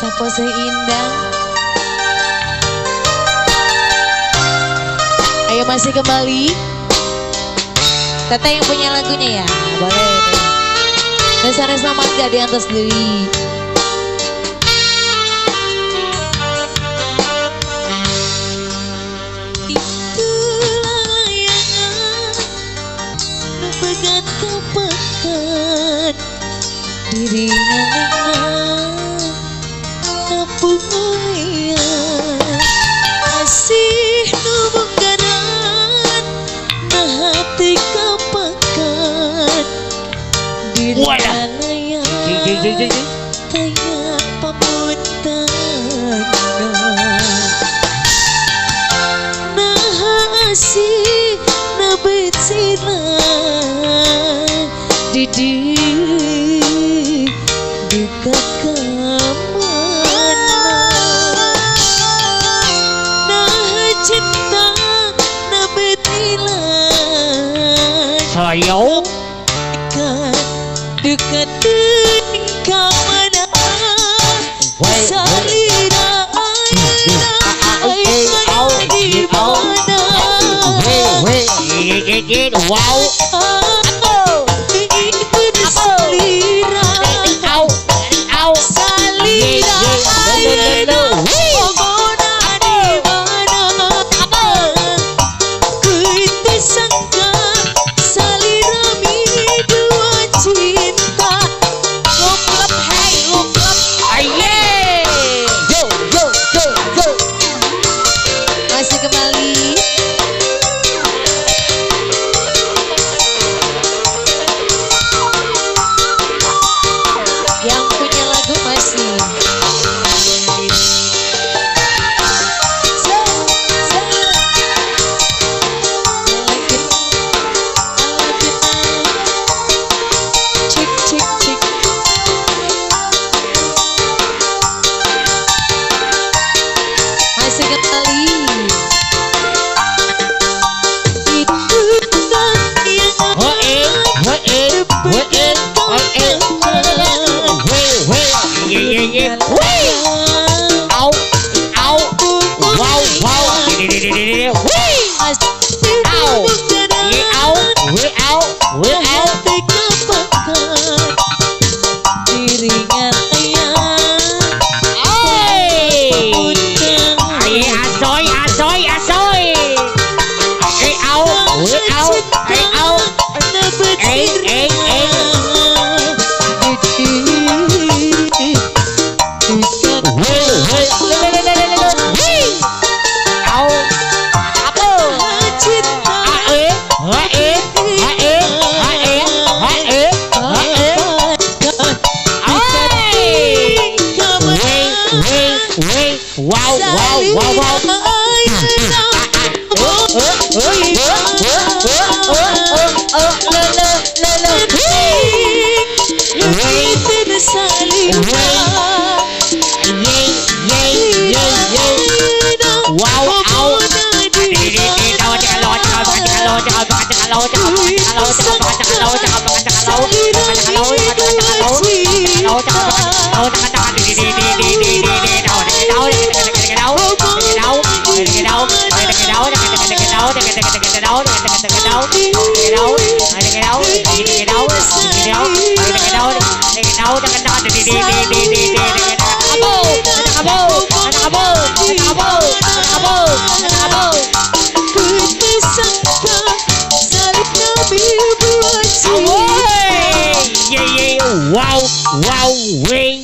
Sapo seindah. Ayo masih kembali. Tete yang punya lagunya ya, boleh. Dasarnya sama aja di atas diri. Itulah layangan pegat kepekat dirinya asih nubung garan nah hati kepekat dirinya tanya pamutan nah asih nabet silang didi duka kemana nah cinta nabet hilang sayang duka kemana salira ayah di mana wow wow, wing.